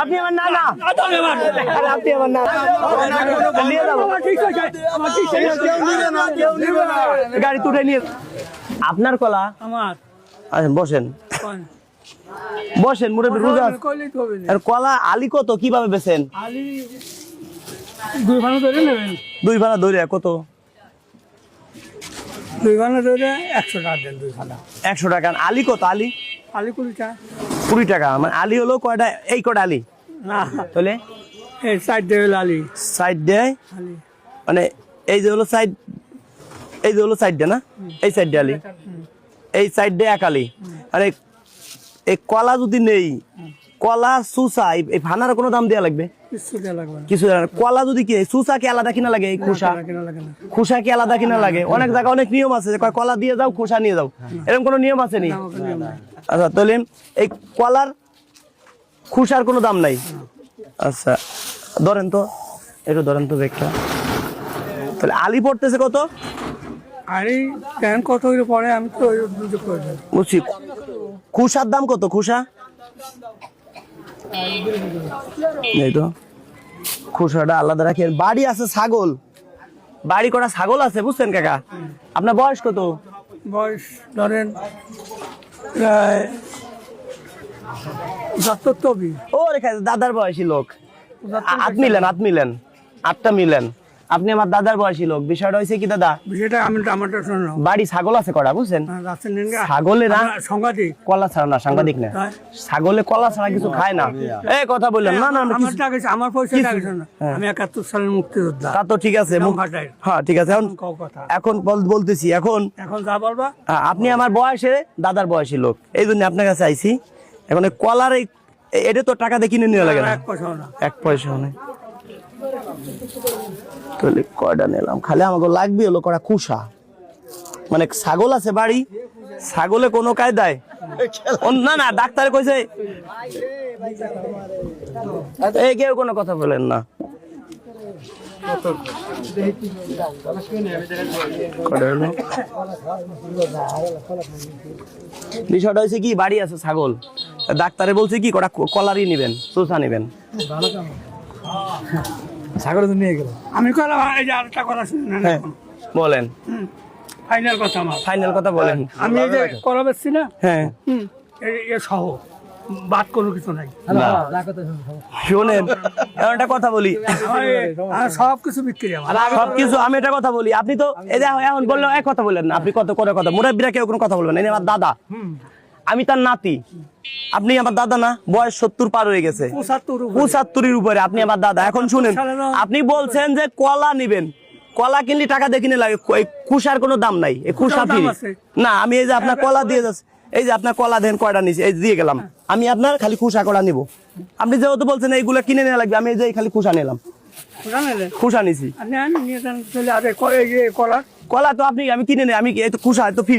আপনি আমার নানা, আপনি আমার নানা, গাড়ি তুলে নিয়ে। আপনার কলা আমার, আচ্ছা বসেন বসেন, মুরব্বি রোজা। আর কলা আলি কত, কিভাবে বেচেন? আলি 2 ভাড়া ধরে নেবেন। 2 ভাড়া ধরে কত? 2 ভাড়া ধরে 100 টাকা দেন। 2 ভাড়া 100 টাকা। আলি কত? আলি আলি 20 টাকা। 20 টাকা। মানে আলি হলো কয়টা? এই কটা আলি না, তাহলে এই সাইড দিয়ে হলো আলি। সাইড দেয় আলি মানে এই যে হলো সাইড, এই যে হলো সাইড দে না, এই সাইড দিয়ে আলি, এই সাইড দিয়ে এক আলি। আরে এই কলা যদি নেই, কলা সুসা এই ফানার কোনো দাম দেওয়া লাগবে? কিছু দেওয়া লাগবে না। কিছু কলা যদি কি সুসা কি আলাদা কিনা লাগে? এই খোসা খোসা কি আলাদা কিনা লাগে? অনেক জায়গায় অনেক নিয়ম আছে যে কলা দিয়ে যাও খোসা নিয়ে যাও, এরকম কোনো নিয়ম আছে নি? আচ্ছা তাহলে এই কলার খোসার কোনো দাম নাই। আচ্ছা ধরেন তো, একটু ধরেন তো ব্যাগটা। তাহলে আলি পড়তেছে কত? আলি কেন কত পরে আমি তো বুঝে করে দেব। বুঝছি। খোসার দাম কত? খোসা এই তো খোসাটা আলাদা রাখি। বাড়ি আছে ছাগল, বাড়ি করা ছাগল আছে, বুঝছেন কাকা? আপনার বয়স কত? বয়স ধরেন প্রায় 70। ও রেখা দাদার বয়সী লোক। আট মিলেন, আট মিলেন, 8টা মিলেন। আপনি আমার দাদার বয়সী লোক। বিষয়টা হয়েছে কি দাদা, বিষয়টা আমি আমারটা শুনলাম। বাড়ি ছাগল আছে কটা, বুঝছেন? ছাগলে না সাংঘাতিক কলা ছাড়া না, সাংবাদিক না, ছাগলে কলা ছাড়া কিছু খায় না। এই কথা বললেন না না, আমার পয়সা আমি 71 সালের মুক্তিযোদ্ধা। তা তো ঠিক আছে, হ্যাঁ ঠিক আছে। এখন বলতেছি, এখন যা বলবা। আপনি আমার বয়সে দাদার বয়সী লোক, এই জন্য আপনার কাছে আইছি। এখন কলার এটা তো টাকা দিয়ে কিনে নিয়ে লাগে না, 1 পয়সাও না। তাহলে কয়টা নিলাম? খালি আমাকে লাগবে হলো কটা খোসা। মানে ছাগল আছে বাড়ি, ছাগলে কোনো কায়দায় না না, ডাক্তারে কইছে এই কেউ কোনো কথা বলেন না। বিষয়টা হয়েছে কি, বাড়ি আছে ছাগল, ডাক্তারে বলছে কি কটা কলারই নিবেন, চোষা নিবেন। ছাগল তো নিয়ে গেল, আমি কলাম। এই যে আরেকটা কথা শুনুন। হ্যাঁ বলেন, ফাইনাল কথা আমার। ফাইনাল কথা বলেন। আমি এই যে কলা বেচছি না, হ্যাঁ এ সহ বাদ কোনো কিছু নাই। শোনেন একটা কথা বলি, সবকিছু বিক্রি আমার, সবকিছু। আমি একটা কথা বলি, আপনি তো এই যে এখন বললেন এক কথা বললেন না, আপনি কত করে কথা, মুরব্বিরা কেউ কোনো কথা বলবেন না। আমার দাদা, আমি তার নাতি। আপনি আমার দাদা না, বয়স 70 পার হয়ে গেছে, 75-এর উপরে। আপনি আমার দাদা। এখন শুনেন, আপনি বলছেন যে কলা নিবেন, কলা কিনলে টাকা দিয়ে কিনে লাগে, খুশার কোনো দাম নাই, এই খুশা ফ্রি না। আমি এই যে আপনার কলা দিয়ে যাচ্ছি, এই যে আপনার কলা দেন কয়টা নিছি, এই দিয়ে গেলাম, আমি আপনার খালি খুশা কলা নিব। আপনি যেহেতু বলছেন এইগুলো কিনে নেওয়া লাগবে, আমি এই যে খালি খুশা নিলাম, খুশা নিছি। কলা তো আপনি আমি কিনে নেই, আমি খুশা তো ফ্রি।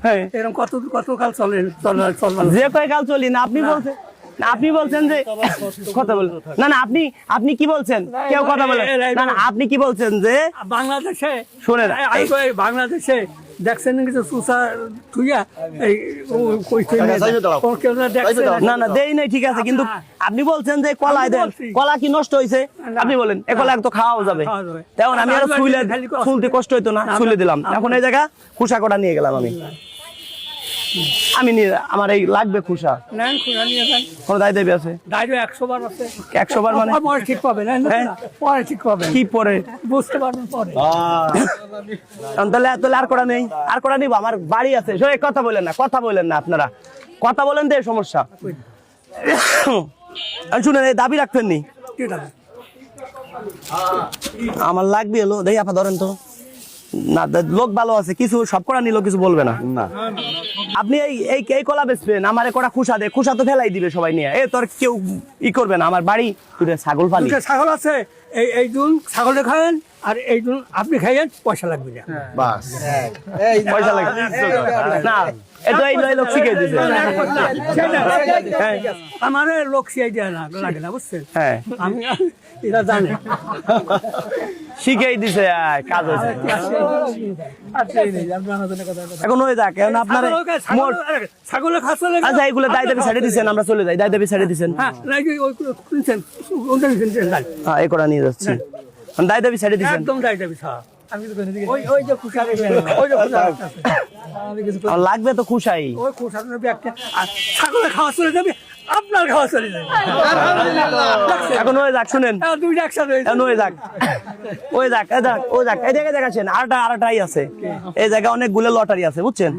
হ্যাঁ এরকম কত কাল চলে, যে কয় কাল চলি না। আপনি বলছেন, আপনি বলছেন যে কথা বলেন না না, আপনি কি বলছেন? কেউ কথা বলেন না না, আপনি কি বলছেন যে বাংলাদেশে শোনেন, বাংলাদেশে দেখছেন কিছু সুসা থুইয়া না না দেই নাই, ঠিক আছে। কিন্তু আপনি বলছেন যে কলাই দেন, কলা কি নষ্ট হয়েছে? আপনি বলেন এ কলা তো খাওয়াও যাবে, তেমন আমি আরো শুনতে কষ্ট হইতো না, শুলে দিলাম। এখন এই জায়গা খুশা কটা নিয়ে গেলাম আমি, আমি নিয়ে আমার এই লাগবে খুশা। কোনো দায় দেবে আছে? 100 বার আছে। 100 বার মানে পরে ঠিক পাবে না, পরে ঠিক পাবে। কি পরে বুঝতে পারবেন পরে। তাহলে আর করা নেই, আর করা নিব। আমার বাড়ি আছে। কথা বলেন না, কথা বলেন না, আপনারা কথা বলেন তো সমস্যা। শুনেন, এই দাবি রাখবেন নি, আমার লাগবে হলো। দেখি আপা ধরেন তো না, লোক ভালো আছে, কিছু সব করা নিল, কিছু বলবে না। আপনি এই কলা বেচবেন, আমার কটা খুশা দে, খুশা তো ফেলাই দিবে সবাই নিয়ে, এ তোর কেউ ই করবে না। আমার বাড়ি ছাগল পালি, ছাগল আছে, এই দুন ছাগলে খাবেন, আর এই দুন আপনি খাইয়েন, পয়সা লাগবে না, পয়সা লাগবে না। এটা এই লোক শিখিয়ে দিছে আমার লোক সিয়াই দেয় না লাগে না বুঝছেন হ্যাঁ আমি এরা জানে শিখিয়ে দিছে কাজ হয়েছে আচ্ছা এই নেই আপনি আমাদের কথা এখন হয়ে যাক এখন আপনার ছাগলের খাসা লাগে আচ্ছা এইগুলো দায় দাবি ছেড়ে দিচ্ছেন আমরা চলে যাই দায় দাবি ছেড়ে দিচ্ছেন হ্যাঁ লাগে ওই শুনছেন ওটা শুনছেন হ্যাঁ এই করা নিয়ে যাচ্ছি দায় দাবি ছেড়ে দিচ্ছেন একদম দাইটা বিছা আমি তো কই ওই ওই যে খুশারে ওই যে খুশারে আমি কিছু আমার লাগবে তো খুশাই ওই খুশারে নেবে একটা আর ছাগলের খাওয়া চলে যাবে আপনার খাওয়া চলে যাবে এখন হয়ে যাক শুনেন দুইটা একসাথে এখন হয়ে যাক ওই যাক এই জায়গায় দেখাচ্ছেন আরেকটাই আছে এই জায়গায় অনেকগুলো লটারি আছে বুঝছেন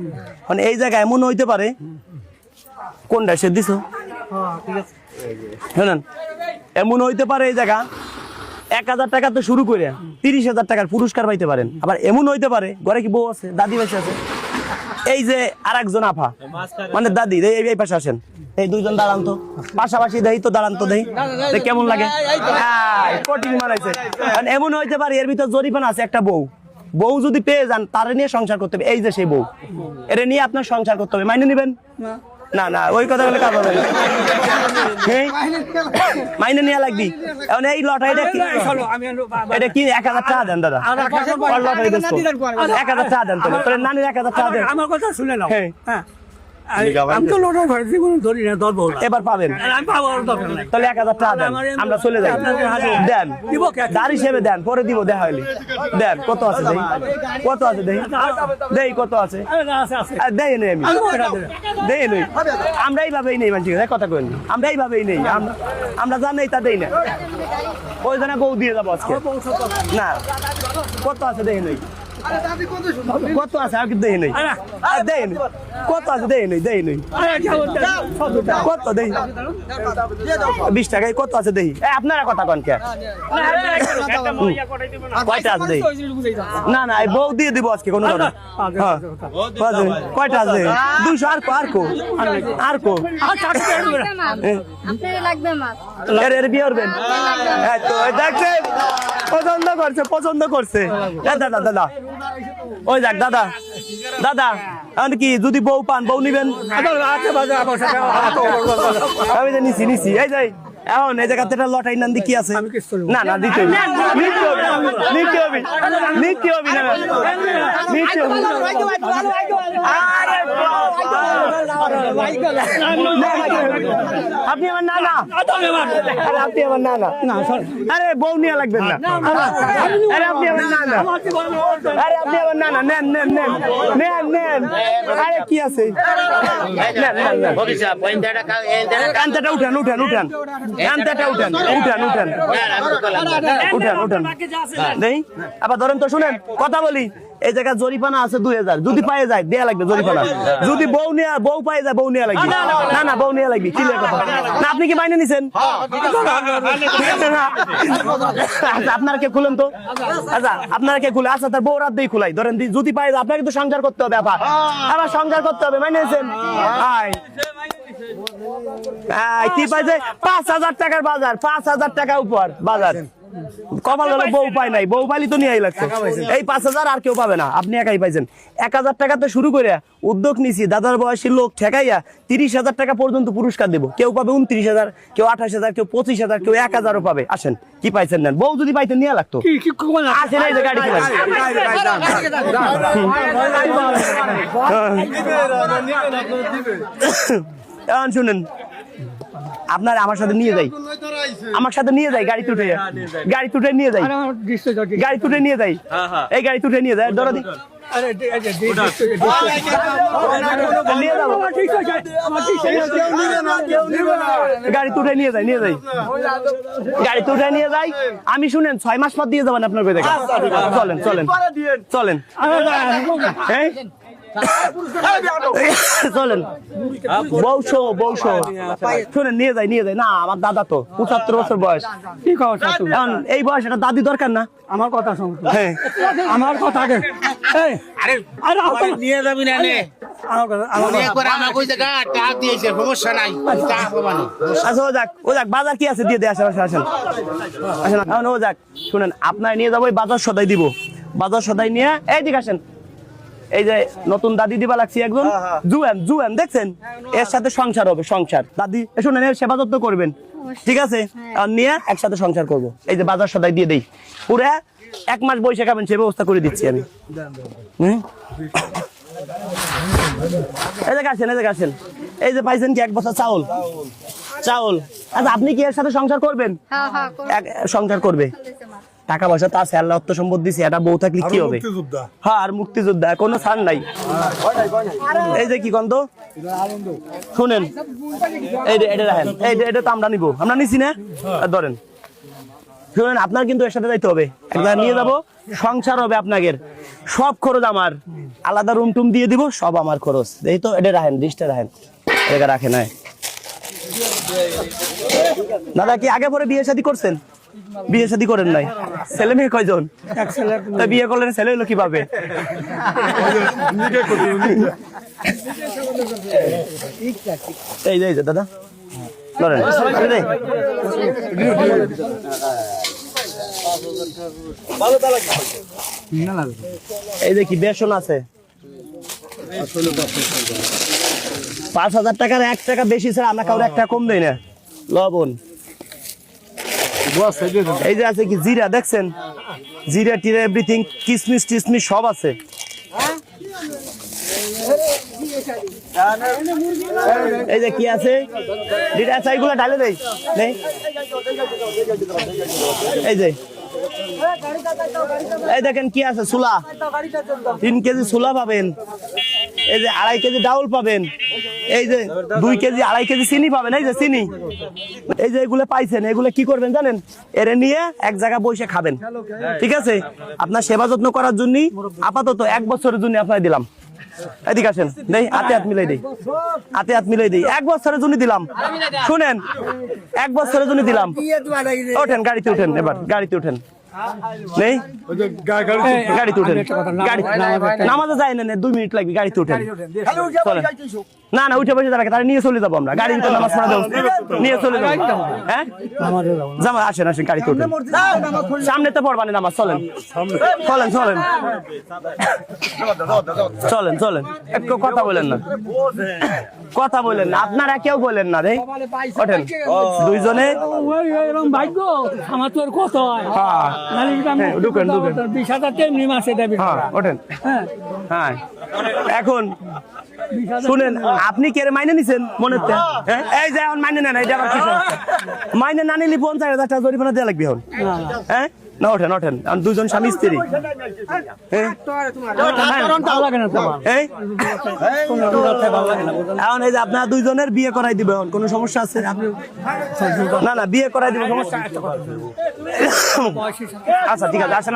মানে এই জায়গায় এমন হইতে পারে কোনটা সে দিছো শুনেন এমন হইতে পারে এই জায়গা 1000 টাকা তো শুরু করে 30,000 টাকার পুরস্কার পাইতে পারেন আবার এমন হইতে পারে ঘরে কি বউ আছে দাদি বেশি আছে এই যে আরেকজন আফা মানে দাদি এই পাশে আসেন এই দুইজন দাঁড়ান তো পাশাপাশি দেই তো দাঁড়ান তো দেই কেমন লাগে কঠিন মারাইছে এমন হইতে পারে এর ভিতর জরিপানা আছে একটা বউ যদি পেয়ে যান তারে নিয়ে সংসার করতে হবে এই যে সেই বউ এর নিয়ে আপনার সংসার করতে হবে মাইনে নিবেন না না ওই কথা বলে কাজ হবে মাইনে নিয়ে লাগবি এখন এই লটারিটা কি এটা কি 1000 টাকা দেন দাদা লটারি 1000 টাকা দেন তোর নানির 1000 টাকা দেন আমার কথা শুনে নাও হ্যাঁ আমি তো লটারি ভরে জীবন ধরি না দল বউ এবার পাবেন আমি পাবো দরকার নাই তাহলে 1000 টাকা দেন আমরা চলে যাই দেন দিব দাঁড় হিসেবে দেন পরে দিব দেখা হইলি দেন কত আছে দেই কত আছে দেই দেই কত আছে দেই নেই আমি দেই নেই আমরা এইভাবেই নেই মানছি কথা কইনি আমরা এইভাবেই নেই আমরা জানি তা দেই না ওই জন্য বউ দিয়ে যাবো আজকে না কত আছে দেই নেই কত আছে আর কি দেই নেই দেই নেই কত আছে দেই নেই কত দেই 20 টাকায় কত আছে দেই আপনারা কথা কন কে কয়টা আছে দেই না না এই বউ দিয়ে দিব আজকে কোনো কথা কয়টা আছে 200 আর কো আপনার লাগবে মাছ এর বিয়ে করবেন এই তো দেখছেন পছন্দ করছে দাদা ওই যাক দাদা এখন কি যদি বউ পান বউ নিবেন আমি তো নিছি এই যাই এখন এই জায়গাতে একটা লটারি নান্দি কি আছে না না দিতে হবে নিতে হবে না আপনি আমার নানা আপনি আমার নানা আরে বউ নিয়ে লাগবেন না আরে আপনি আমার নানা নেন আরে কি আছে উঠান আবার ধরেন তো শুনেন কথা বলি এই জায়গা জরিপানা আছে 2000 যদি পায়ে যায় দেয়া লাগবে জরিপানা যদি বউ পায়ে যায় বউ নেওয়া লাগবে না বউ নেওয়া লাগবে কি কথা না আপনি কি মাইনে নিছেন আপনারা কে খুলেন তো আচ্ছা আপনারা কে খুলে আচ্ছা তার বউ রাত দিয়ে খুলাই ধরেন যদি পায়ে যায় আপনাকে তো সংসার করতে হবে আবার সংসার করতে হবে মাইনে নিছেন কি পাইছে 5,000 টাকার বাজার 5,000 টাকা উপর বাজার কপাল গেল বউ পাই নাই বউ পাইলি তো নিয়ে লাগছে এই 5,000 আর কেউ পাবে না আপনি একাই পাইছেন 1,000 টাকা তো শুরু করে উদ্যোগ নিছি দাদার বয়সী লোক ঠেকাইয়া 30,000 টাকা পর্যন্ত পুরস্কার দেবো কেউ পাবে 29,000 কেউ 28,000 কেউ 25,000 কেউ 1,000ও পাবে আসেন কি পাইছেন নেন বউ যদি পাইতেন নিয়ে লাগতো আসেন এই যে গাড়ি এখন শুনেন আপনার আমার সাথে নিয়ে যাই গাড়ি তুটে নিয়ে যাই এই গাড়ি তুটে নিয়ে যায় ধরো গাড়ি তুটে নিয়ে যাই আমি শুনেন 6 মাস পর দিয়ে যাবেন আপনার চলেন চলেন বৌশো শুনেন নিয়ে যাই না আমার দাদা তো 75 বছর বয়স কি কথা এখন এই বয়স এটা দাদি দরকার না আমার কথা শুন হ্যাঁ আমার কথা আগে নিয়ে যাবি না আচ্ছা ও যাক বাজার কি আছে দিয়ে দে আসেন এখন ও যাক শুনেন আপনার নিয়ে যাবো বাজার সদাই দিব বাজার সদাই নিয়ে এই দিকে আসেন এই যে নতুন দাদি দিবা লাগছি একজন জুয়েন দেখছেন, এর সাথে সংসার হবে, সংসার। দাদি শুনেন, এর সেবা যত্ন করবেন, ঠিক আছে? আর নিয়ে একসাথে সংসার করব। এই যে বাজার সদাই দিয়ে দেই, পুরা 1 মাস বসে খাবেন সে ব্যবস্থা করে দিচ্ছি আমি। এই যে আসেন, এই যে পাইছেন কি 1 বছর চাউল। আচ্ছা আপনি কি এর সাথে সংসার করবেন? সংসার করবে, টাকা পয়সা তো আছে, আল্লাহ অর্থ সম্পদ দিছে, এটা বউ থাকলে কি হবে? হ্যাঁ, আর মুক্তিযোদ্ধা, কোনো ছাড় নাই। এই যে কি গন্ধ শুনেন, এটা রাখেন, এটা তো আমরা নিছি না, ধরেন শুনেন, আপনার কিন্তু এর সাথে যাইতে হবে, একবার নিয়ে যাবো, সংসার হবে আপনাদের, সব খরচ আমার, আলাদা রুম টুম দিয়ে দিব, সব আমার খরচ। এই তো এটা রাখেন, ডিশটা রাখেন, এটা রাখেন। দাদা কি আগে পরে বিয়ে শাদী করছেন? বিয়ে শাদী করেন নাই? ছেলে মেয়ে কয়জন? বিয়ে করলেন, ছেলে হলো কিভাবে? এই যে দাদা ধরেন, এই যে কি বেসন আছে, 5,000 টাকার 1 টাকা বেশি ছাড়া আমরা কাউরে 1 টাকা কম দেই না। লবণ, এই যে আছে কি জিরা, দেখছেন জিরা টিরা এভরিথিং, কিসমিস টিসমিস সব আছে। এই যে কি আছে, এইগুলো ঢালে দেই। এই দেখেন কি আছে, সুলা 3 কেজি সুলা পাবেন, এই যে 2.5 কেজি ডাউল পাবেন, এই যে 2 কেজি 2.5 কেজি চিনি পাবেন। এই যে চিনি, এই যে এগুলো পাইছেন, এগুলো কি করবেন জানেন? এরে নিয়ে এক জায়গায় বসে খাবেন, ঠিক আছে? আপনার সেবা যত্ন করার জন্য আপাতত 1 বছরের জন্য আপনার দিলাম। এদিকে আসেন, দেই হাতে হাত মিলাই দেই, 1 বছরের জন্য দিলাম। শুনেন, 1 বছরের জন্য দিলাম। ওঠেন, গাড়িতে উঠেন, এবার গাড়িতে উঠেন। নেই গাড়িতে উঠেন, নামাজে যায় না, 2 মিনিট লাগবে, গাড়িতে উঠেন। না উঠে বসে যাবে, তাহলে নিয়ে চলে যাবো আমরা, গাড়ি ভিতরে নামাজ পড়া দেবো, নিয়ে চলে যাবো। হ্যাঁ জামা আসেন, গাড়িতে উঠেন, সামনে তো পড়বানি নামাজ, চলেন একটু কথা বলেন না, আপনারা কেউ বলেন না রে। ওঠেন দুইজনে, ভাগ্য আমার তোর কত হয়, ঢুকেন 20,000 তেমনি মাসে দেবে। ওঠেন। হ্যাঁ এখন শুনেন, আপনি কে মাইনে নিছেন মনে? এই যে এখন মাইনে নেন, এটা আবার কি মাইনে না নিলে 50,000 টাকা জরিমানা দেওয়া লাগবে এখন। হ্যাঁ না, ওঠেন, দুজন স্বামী স্ত্রী। এখন এই যে আপনার দুইজনের বিয়ে করাই দিবে, কোনো সমস্যা আছে? না বিয়ে করাই দিবে, সমস্যা। আচ্ছা ঠিক আছে, আসেন,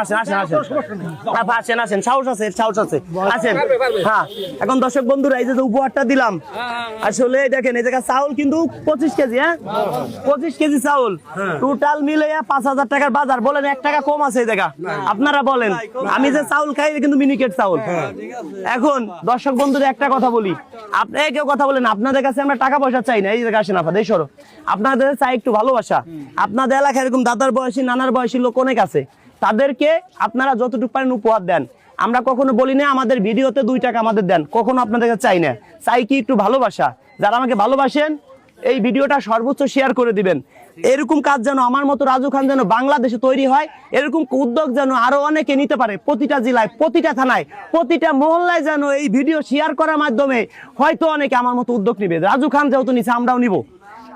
সাহস আছে, আসেন। হ্যাঁ এখন দর্শক বন্ধুরা, এই যে উপহারটা দিলাম, আসলে দেখেন এই জায়গায় চাউল কিন্তু 25 কেজি, 25 কেজি চাউল, টোটাল মিলে 5,000 টাকার বাজার। বলেন 1 টাকা কম আছে এই জায়গা? আপনারা বলেন, আমি যে চাউল খাই কিন্তু মিনিকেট চাউল। এখন দর্শক বন্ধুদের একটা কথা বলি, আপনারা কেউ কথা বলেন, আপনাদের কাছে আমরা টাকা পয়সা চাই না, এই জায়গায় আসেন আপনাদের, সরো, আপনাদের চাই একটু ভালোবাসা। আপনাদের এলাকায় এরকম দাদার বয়সী নানার বয়সী লোক অনেক আছে, তাদেরকে আপনারা যতটুকু পারেন উপহার দেন। আমরা কখনো বলি না আমাদের ভিডিওতে 2 টাকা আমাদের দেন, কখনো আপনাদের কাছে চাই না, চাই কি একটু ভালোবাসা। যারা আমাকে ভালোবাসেন এই ভিডিওটা সর্বোচ্চ শেয়ার করে দিবেন। এরকম কাজ যেন আমার মতো রাজু খান যেন বাংলাদেশে তৈরি হয়, এরকম উদ্যোগ যেন আরো অনেকে নিতে পারে। প্রতিটা জেলায়, প্রতিটা থানায়, প্রতিটা মহল্লায় যেন এই ভিডিও শেয়ার করার মাধ্যমে হয়তো অনেকে আমার মতো উদ্যোগ নিবে। রাজু খান যেহেতু নিছে, আমরাও নিব।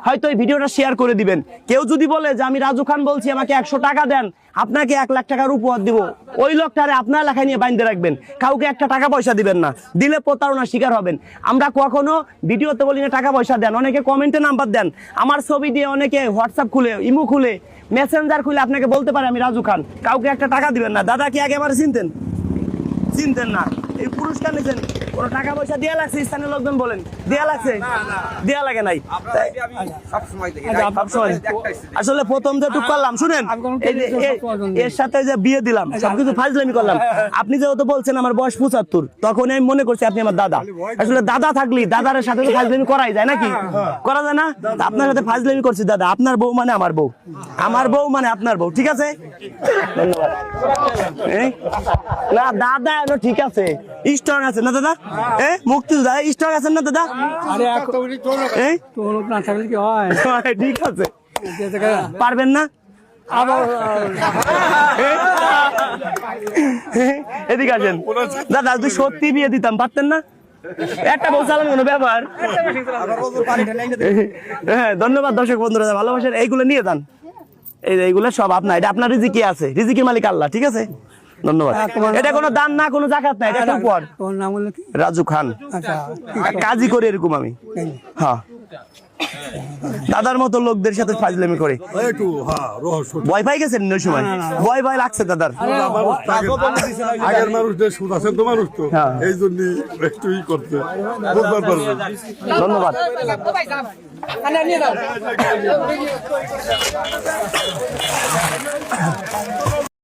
হয়তো এই ভিডিওটা শেয়ার করে দিবেন। কেউ যদি বলে যে আমি রাজু খান বলছি, আমাকে 100 টাকা দেন, আপনাকে 1 লাখ টাকার উপহার দিব, ওই লোকটারে আপনার লেখায় নিয়ে বাইন্ধে রাখবেন, কাউকে 1 টাকা পয়সা দিবেন না, দিলে প্রতারণার শিকার হবেন। আমরা কখনো ভিডিওতে বলি না টাকা পয়সা দেন, অনেকে কমেন্টে নাম্বার দেন, আমার ছবি দিয়ে অনেকে হোয়াটসঅ্যাপ খুলে, ইমো খুলে, মেসেঞ্জার খুলে আপনাকে বলতে পারে আমি রাজু খান, কাউকে 1 টাকা দিবেন না। দাদা কি আগে আমার চিনতেন না? এই পুরস্কার নিয়েছেন কোনো টাকা পয়সা দেয়া লাগছে স্থানীয় লোকজন বলেন, দেয়া লাগছে? দেয়া লাগে নাই। সবসময়। আসলে প্রথম যেটুকু করলাম শুনেন, এই যে এর সাথে যে বিয়ে দিলাম সবকিছু ফাজলামি করলাম। আপনি যেহেতু বলছেন আমার বয়স 75, তখন আমি মনে করছি আপনি আমার দাদা। আসলে দাদা থাকলি দাদার সাথে তো ফাজলামি করাই যায় নাকি? করা যায় না? তা আপনার সাথে ফাজলামি করছি দাদা। আপনার বউ মানে আমার বউ, আমার বউ মানে আপনার বউ, ঠিক আছে? ধন্যবাদ। না দাদা এখনো ঠিক আছে, স্ট্রং আছে না দাদা? মুক্তি দাদা স্ট্রং আছেন না দাদা? তোর না থাকলে কি হয়? ঠিক আছে, পারবেন না? এদিকে আসেন দাদা, তুই সত্যি বিয়ে দিতাম, পারতেন না? একটা বউ চালান কোনো ব্যাপার। হ্যাঁ ধন্যবাদ দর্শক বন্ধুরা, ভালোবাসার এইগুলো নিয়ে যান, এইগুলো সব আপনার, এটা আপনার রিজিকে আছে, রিজিকের মালিক আল্লাহ, ঠিক আছে? ধন্যবাদ। এটা কোনো দান না, কোনো জাকাত না, এটা একটা উপহার। তোর নাম হলো কি? রাজু খান। আচ্ছা, কাজই করি এরকম আমি। হ্যাঁ, দাদার মতো লোকদের সাথে ফাজলামি করে। ভয় পাই গেছেন ওই সময়? ভয় ভয় লাগছে দাদার? আগের মানুষদের সুদ আছে তো, মানুষ তো এই জন্য একটু ই করতে বুঝতে পারবেন। ধন্যবাদ।